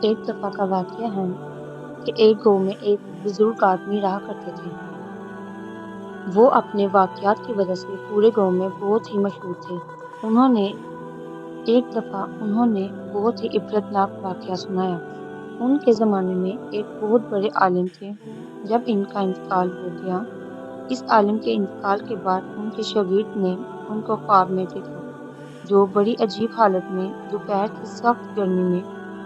ایک دفعہ کا واقعہ ہے کہ ایک گاؤں میں ایک بزرگ آدمی رہا کرتے تھے۔ وہ اپنے واقعات کی وجہ سے پورے گاؤں میں بہت ہی مشہور تھے۔ ایک دفعہ انہوں نے بہت ہی عبرتناک واقعہ سنایا۔ ان کے زمانے میں ایک بہت بڑے عالم تھے۔ جب ان کا انتقال ہو گیا، اس عالم کے انتقال کے بعد ان کے شاگرد نے ان کو خواب میں دیکھا، جو بڑی عجیب حالت میں دوپہر کی سخت گرمی میں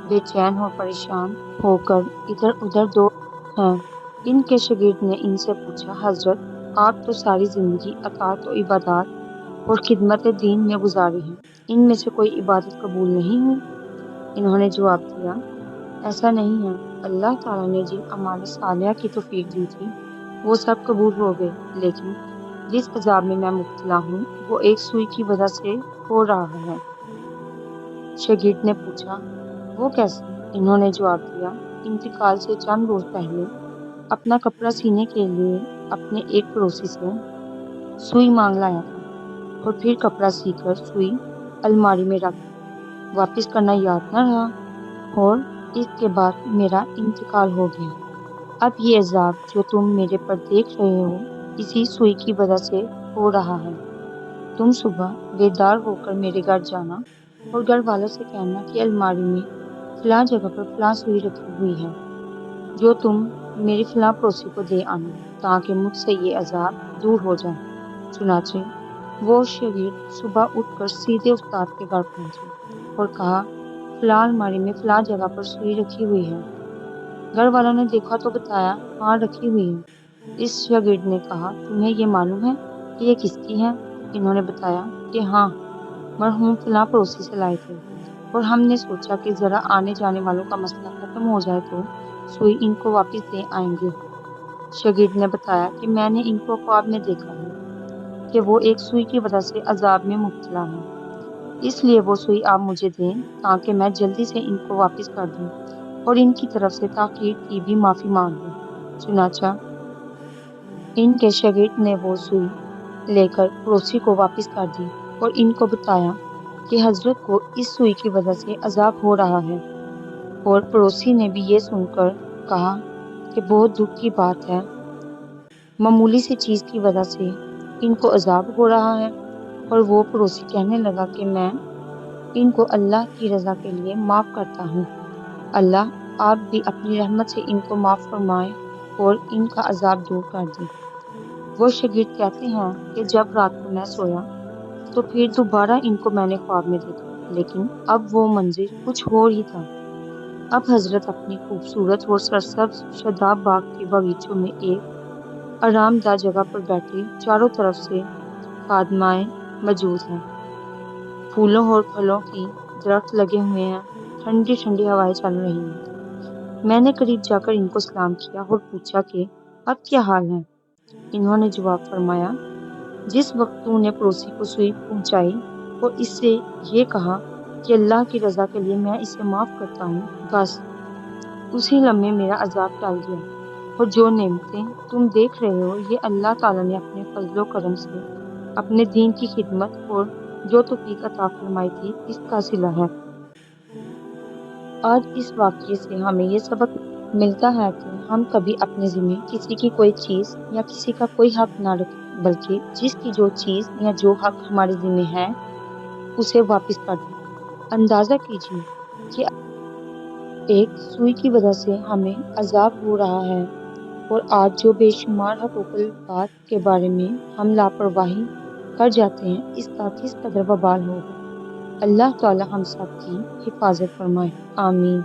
بے چین اور پریشان ہو کر ادھر ادھر دوڑ ہیں۔ ان کے شاگرد نے ان سے پوچھا، حضرت، آپ تو ساری زندگی اطاعت و عبادات اور خدمت دین میں گزاری ہیں، ان میں سے کوئی عبادت قبول نہیں ہوئی؟ انہوں نے جواب دیا، ایسا نہیں ہے، اللہ تعالیٰ نے جن اعمال صالحہ کی توفیق دی تھی وہ سب قبول ہو گئے، لیکن جس عذاب میں مبتلا ہوں وہ ایک سوئی کی وجہ سے ہو رہا ہے۔ شاگرد نے پوچھا، وہ کیسے؟ انہوں نے جواب دیا، انتقال سے چند روز پہلے اپنا کپڑا سینے کے لیے اپنے ایک پڑوسی سے سوئی مانگ لایا تھا، اور پھر کپڑا سی کر سوئی الماری میں رکھ واپس کرنا یاد نہ رہا، اور اس کے بعد میرا انتقال ہو گیا۔ اب یہ عذاب جو تم میرے پر دیکھ رہے ہو اسی سوئی کی وجہ سے ہو رہا ہے۔ تم صبح بیدار ہو کر میرے گھر جانا اور گھر والوں سے کہنا کہ الماری میں فلاں جگہ پر فلاں سوئی رکھی ہوئی ہے، جو تم میری فلاں پڑوسی کو دے آنا، تاکہ مجھ سے یہ عذاب دور ہو جائے۔ چنانچہ وہ شاگرد صبح اٹھ کر سیدھے استاد کے گھر پہنچے اور کہا، فلاں الماری میں فلاں جگہ پر سوئی رکھی ہوئی ہے۔ گھر والوں نے دیکھا تو بتایا، ہاں رکھی ہوئی ہے۔ اس شاگرد نے کہا، تمہیں یہ معلوم ہے کہ یہ کس کی ہے؟ انہوں نے بتایا کہ ہاں، مرحوم فلاں پڑوسی سے لائے تھے، اور ہم نے سوچا کہ ذرا آنے جانے والوں کا مسئلہ ختم ہو جائے تو سوئی ان کو واپس دے آئیں گے۔ شاگرد نے بتایا کہ میں نے ان کو خواب میں دیکھا ہے کہ وہ ایک سوئی کی وجہ سے عذاب میں مبتلا ہیں، اس لیے وہ سوئی آپ مجھے دیں تاکہ میں جلدی سے ان کو واپس کر دوں اور ان کی طرف سے تاخیر کی بھی معافی مانگ لوں۔ چنانچہ ان کے شاگرد نے وہ سوئی لے کر پڑوسی کو واپس کر دی اور ان کو بتایا کہ حضرت کو اس سوئی کی وجہ سے عذاب ہو رہا ہے، اور پڑوسی نے بھی یہ سن کر کہا کہ بہت دکھ کی بات ہے، معمولی سی چیز کی وجہ سے ان کو عذاب ہو رہا ہے۔ اور وہ پڑوسی کہنے لگا کہ میں ان کو اللہ کی رضا کے لیے معاف کرتا ہوں، اللہ آپ بھی اپنی رحمت سے ان کو معاف فرمائے اور ان کا عذاب دور کر دے۔ وہ شاگرد کہتے ہیں کہ جب رات کو میں سویا تو پھر دوبارہ ان کو میں نے خواب میں دیکھا، لیکن اب وہ منظر کچھ اور ہی تھا۔ اب حضرت اپنی خوبصورت اور سرسبز شاداب باغ کے باغیچوں میں ایک آرام دہ جگہ پر بیٹھے، چاروں طرف سے خادمائیں موجود ہیں، پھولوں اور پھلوں کی درخت لگے ہوئے ہیں، ٹھنڈی ٹھنڈی ہوائیں چل رہی ہیں۔ میں نے قریب جا کر ان کو سلام کیا اور پوچھا کہ اب کیا حال ہے؟ انہوں نے جواب فرمایا، جس وقت تو نے پڑوسی کو سوئی پہنچائی اور اس سے یہ کہا کہ اللہ کی رضا کے لیے میں اسے معاف کرتا ہوں، بس اسی لمحے میرا عذاب ٹل گیا، اور جو نعمتیں تم دیکھ رہے ہو یہ اللہ تعالیٰ نے اپنے فضل و کرم سے اپنے دین کی خدمت اور جو توفیق عطا فرمائی تھی اس کا صلہ ہے۔ آج اس واقعے سے ہمیں یہ سبق ملتا ہے کہ ہم کبھی اپنے ذمہ کسی کی کوئی چیز یا کسی کا کوئی حق نہ رکھیں، بلکہ جس کی جو چیز یا جو حق ہمارے ذمہ ہے اسے واپس کر دیں۔ اندازہ کیجیے کہ ایک سوئی کی وجہ سے ہمیں عذاب ہو رہا ہے، اور آج جو بے شمار حقوق العباد کے بارے میں ہم لاپرواہی کر جاتے ہیں، اس کا کس قدر وبال ہوگا۔ اللہ تعالی ہم سب کی حفاظت فرمائے، آمین۔